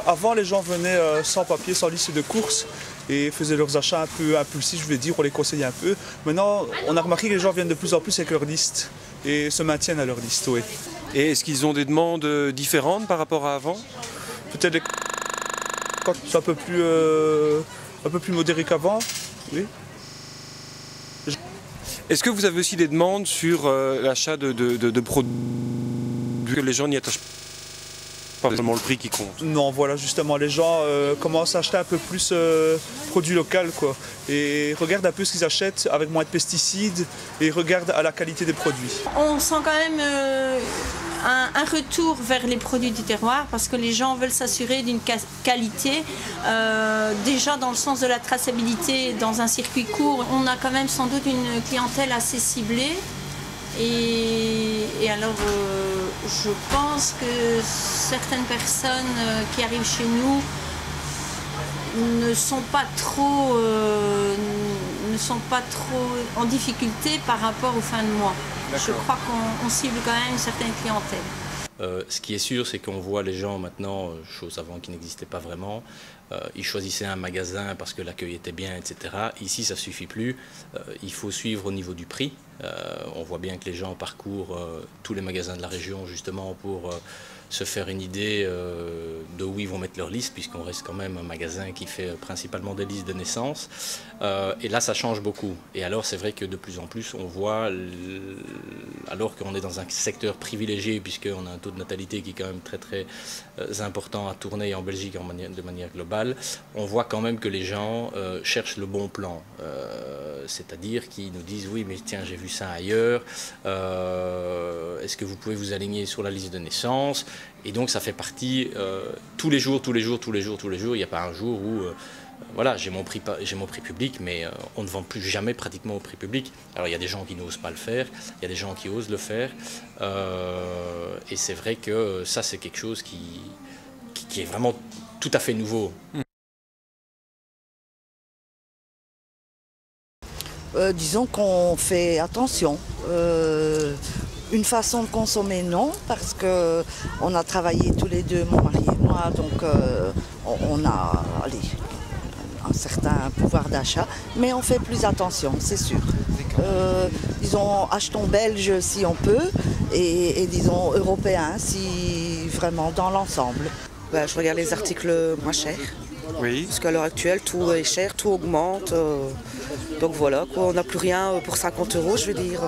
Avant, les gens venaient sans papier, sans liste de courses et faisaient leurs achats un peu impulsifs, je vais dire, on les conseillait un peu. Maintenant, on a remarqué que les gens viennent de plus en plus avec leur liste et se maintiennent à leur liste, oui. Et est-ce qu'ils ont des demandes différentes par rapport à avant? Peut-être quand c'est un peu plus modéré qu'avant, oui. Est-ce que vous avez aussi des demandes sur l'achat de produits que les gens n'y attachent pas seulement le prix qui compte? Non, voilà, justement, les gens commencent à acheter un peu plus produits locaux, quoi. Et regardent un peu ce qu'ils achètent avec moins de pesticides et regardent à la qualité des produits. On sent quand même un retour vers les produits du terroir parce que les gens veulent s'assurer d'une qualité. Déjà dans le sens de la traçabilité, dans un circuit court, on a quand même sans doute une clientèle assez ciblée. Et alors, je pense que certaines personnes qui arrivent chez nous ne sont pas trop en difficulté par rapport aux fins de mois. Je crois qu'on cible quand même une certaine clientèle. Ce qui est sûr, c'est qu'on voit les gens maintenant, chose avant qui n'existait pas vraiment, ils choisissaient un magasin parce que l'accueil était bien, etc. Ici, ça ne suffit plus. Il faut suivre au niveau du prix. On voit bien que les gens parcourent tous les magasins de la région justement pour se faire une idée de où ils vont mettre leur liste, puisqu'on reste quand même un magasin qui fait principalement des listes de naissance. Et là, ça change beaucoup. Et alors, c'est vrai que de plus en plus, on voit, alors qu'on est dans un secteur privilégié, puisqu'on a un taux de natalité qui est quand même très très important à tourner en Belgique de manière globale, on voit quand même que les gens cherchent le bon plan. C'est-à-dire qu'ils nous disent, oui, mais tiens, j'ai vu ça ailleurs, est-ce que vous pouvez vous aligner sur la liste de naissance? Et donc ça fait partie tous les jours, il n'y a pas un jour où voilà, j'ai mon prix public, mais on ne vend plus jamais pratiquement au prix public. Alors il y a des gens qui n'osent pas le faire, il y a des gens qui osent le faire, et c'est vrai que ça c'est quelque chose qui est vraiment tout à fait nouveau. Disons qu'on fait attention. Une façon de consommer, non, parce qu'on a travaillé tous les deux, mon mari et moi, donc on a un certain pouvoir d'achat, mais on fait plus attention, c'est sûr. Disons, achetons belge si on peut, et disons européen si vraiment dans l'ensemble. Bah, je regarde les articles moins chers. Oui. Parce qu'à l'heure actuelle, tout est cher, tout augmente. Donc voilà, quoi, on n'a plus rien pour 50 €, je veux dire.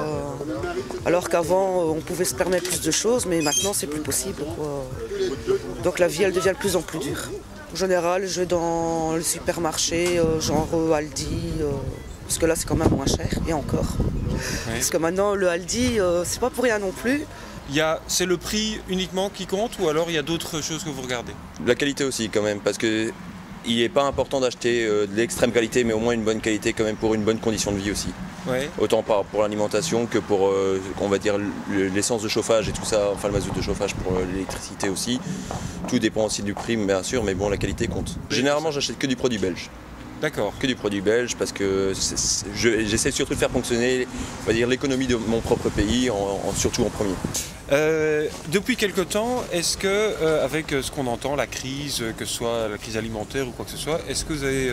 Alors qu'avant, on pouvait se permettre plus de choses, mais maintenant, c'est plus possible, quoi. Donc la vie, elle devient de plus en plus dure. En général, je vais dans le supermarché, genre Aldi, parce que là, c'est quand même moins cher, et encore. Oui. Parce que maintenant, le Aldi, c'est pas pour rien non plus. C'est le prix uniquement qui compte, ou alors il y a d'autres choses que vous regardez? La qualité aussi quand même, parce que il n'est pas important d'acheter de l'extrême qualité, mais au moins une bonne qualité quand même pour une bonne condition de vie aussi. Ouais. Autant pour l'alimentation que pour on va dire l'essence de chauffage et tout ça, enfin le mazout de chauffage pour l'électricité aussi. Tout dépend aussi du prix bien sûr, mais bon la qualité compte. Généralement j'achète que du produit belge. D'accord. Que du produit belge parce que j'essaie surtout de faire fonctionner on va dire l'économie de mon propre pays, surtout en premier. Depuis quelque temps, est-ce que, avec ce qu'on entend, la crise, que ce soit la crise alimentaire ou quoi que ce soit, est-ce que vous avez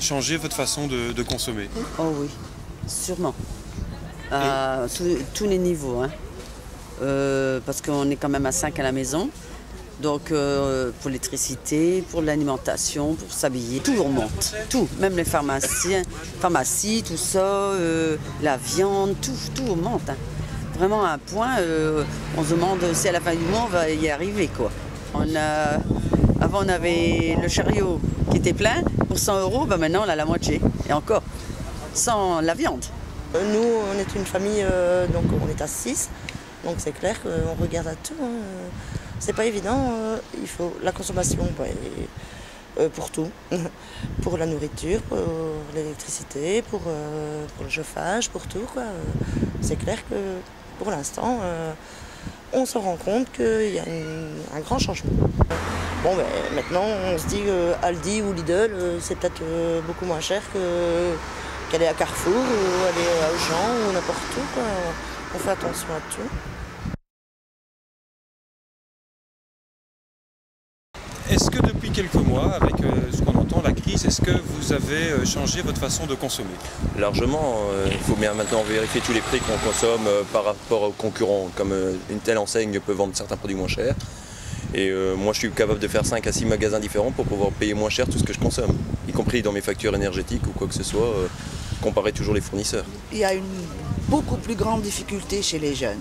changé votre façon de consommer? Oh oui, sûrement. À tous les niveaux. Hein. Parce qu'on est quand même à 5 à la maison. Donc pour l'électricité, pour l'alimentation, pour s'habiller, tout remonte. Tout, même les pharmacies, tout ça, la viande, tout remonte. Hein. Vraiment à un point, on se demande si à la fin du mois on va y arriver, quoi. Avant on avait le chariot qui était plein, pour 100 €, ben maintenant on a la moitié, et encore, sans la viande. Nous, on est une famille, donc on est à 6, donc c'est clair qu'on regarde à tout. Hein. C'est pas évident, il faut la consommation pour tout, pour la nourriture, pour l'électricité, pour le chauffage, pour tout, quoi. C'est clair que pour l'instant, on se rend compte qu'il y a un grand changement. Bon, ben, maintenant, on se dit que Aldi ou Lidl, c'est peut-être beaucoup moins cher qu'aller à Carrefour ou aller à Auchan ou n'importe où, quoi. On fait attention à tout. Est-ce que depuis quelques mois, avec ce qu'on entend, la crise, est-ce que vous avez changé votre façon de consommer? Largement, il faut bien maintenant vérifier tous les prix qu'on consomme par rapport aux concurrents, comme une telle enseigne peut vendre certains produits moins chers. Et moi je suis capable de faire 5 à 6 magasins différents pour pouvoir payer moins cher tout ce que je consomme, y compris dans mes factures énergétiques ou quoi que ce soit, comparer toujours les fournisseurs. Il y a une beaucoup plus grande difficulté chez les jeunes.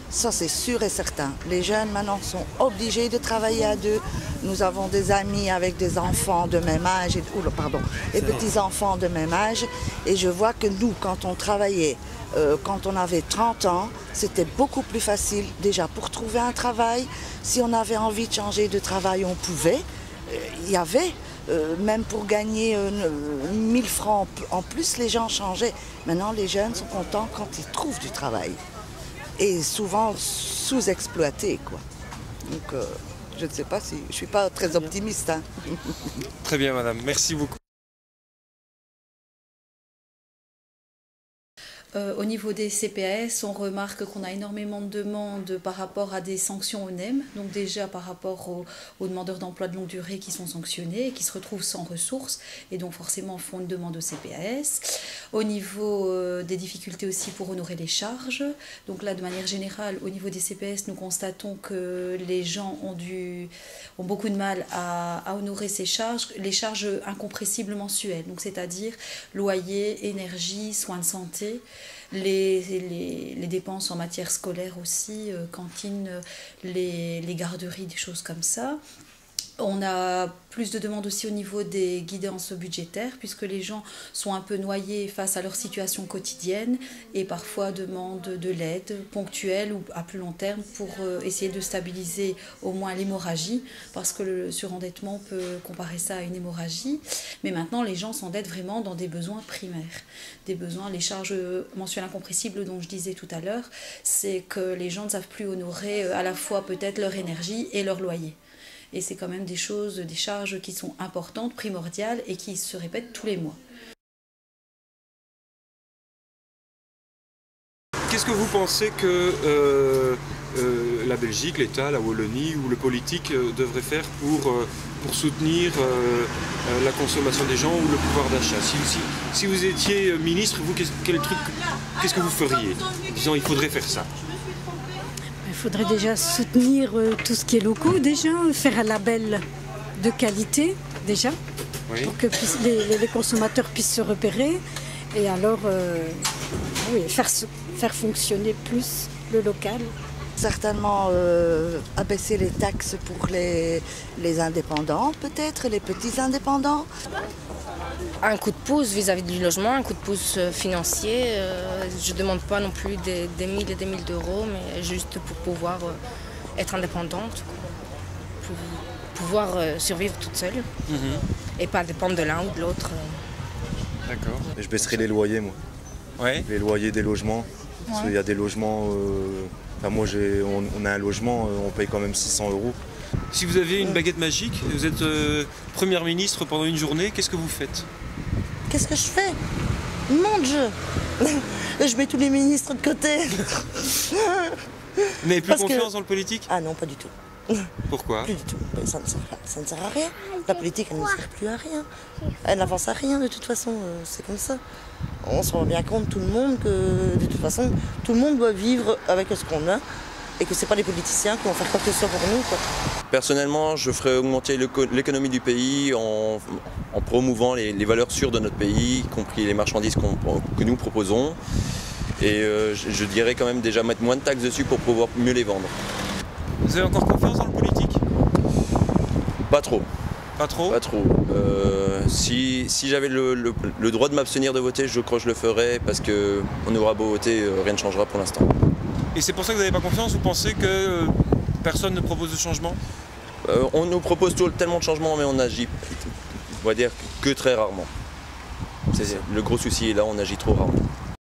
Ça, c'est sûr et certain. Les jeunes, maintenant, sont obligés de travailler à deux. Nous avons des amis avec des enfants de même âge, et petits-enfants de même âge. Et je vois que nous, quand on travaillait, quand on avait 30 ans, c'était beaucoup plus facile déjà pour trouver un travail. Si on avait envie de changer de travail, on pouvait. Il y avait, même pour gagner 1000 francs en plus, les gens changeaient. Maintenant, les jeunes sont contents quand ils trouvent du travail. Et souvent sous-exploité, quoi. Donc, je ne sais pas si... Je ne suis pas très optimiste. Hein. Très bien, madame. Merci beaucoup. Au niveau des CPAS, on remarque qu'on a énormément de demandes par rapport à des sanctions au NEM, donc déjà par rapport aux demandeurs d'emploi de longue durée qui sont sanctionnés et qui se retrouvent sans ressources et donc forcément font une demande au CPAS. Au niveau des difficultés aussi pour honorer les charges, donc là de manière générale au niveau des CPAS nous constatons que les gens ont beaucoup de mal à honorer ces charges, les charges incompressibles mensuelles, donc c'est-à-dire loyer, énergie, soins de santé. Les dépenses en matière scolaire aussi, cantine, les garderies, des choses comme ça. On a plus de demandes aussi au niveau des guidances budgétaires puisque les gens sont un peu noyés face à leur situation quotidienne et parfois demandent de l'aide ponctuelle ou à plus long terme pour essayer de stabiliser au moins l'hémorragie parce que le surendettement peut comparer ça à une hémorragie. Mais maintenant les gens s'endettent vraiment dans des besoins primaires. Des besoins, les charges mensuelles incompressibles dont je disais tout à l'heure, c'est que les gens ne savent plus honorer à la fois peut-être leur énergie et leur loyer. Et c'est quand même des charges qui sont importantes, primordiales et qui se répètent tous les mois. Qu'est-ce que vous pensez que la Belgique, l'État, la Wallonie ou le politique devrait faire pour soutenir la consommation des gens ou le pouvoir d'achat? Si vous étiez ministre, vous, qu'est-ce que vous feriez? Disons, il faudrait faire ça. Il faudrait déjà soutenir tout ce qui est locaux, déjà, faire un label de qualité, déjà, oui, pour que les consommateurs puissent se repérer. Et alors, oui, faire fonctionner plus le local. Certainement abaisser les taxes pour les indépendants, peut-être, les petits indépendants. Un coup de pouce vis-à-vis du logement, un coup de pouce financier. Je ne demande pas non plus des 1000 et des 1000 d'euros, mais juste pour pouvoir être indépendante, pour pouvoir survivre toute seule et pas dépendre de l'un ou de l'autre. D'accord. Je baisserai les loyers, moi. Ouais. Les loyers des logements. Parce qu'il y a des logements... moi, on a un logement, on paye quand même 600 €. Si vous aviez une baguette magique, vous êtes première ministre pendant une journée, qu'est-ce que vous faites? Qu'est-ce que je fais? Mon Dieu. Je mets tous les ministres de côté. Vous n'avez plus confiance dans le politique? Ah non, pas du tout. Pourquoi? Plus du tout. Ça ne sert à rien. La politique, elle ne sert plus à rien. Elle n'avance à rien de toute façon. C'est comme ça. On se rend bien compte, tout le monde, que de toute façon, tout le monde doit vivre avec ce qu'on a. Et que ce n'est pas les politiciens qui vont faire quoi que ce soit pour nous, quoi. Personnellement, je ferais augmenter l'économie du pays en promouvant les valeurs sûres de notre pays, y compris les marchandises que nous proposons. Et je dirais quand même déjà mettre moins de taxes dessus pour pouvoir mieux les vendre. Vous avez encore confiance dans le politique? Pas trop. Pas trop? Pas trop. Si j'avais le droit de m'abstenir de voter, je crois que je le ferais parce qu'on aura beau voter, rien ne changera pour l'instant. Et c'est pour ça que vous n'avez pas confiance? Vous pensez que personne ne propose de changement? On nous propose tellement de changements, mais on agit, on va dire, que très rarement. Le gros souci est là, on agit trop rarement.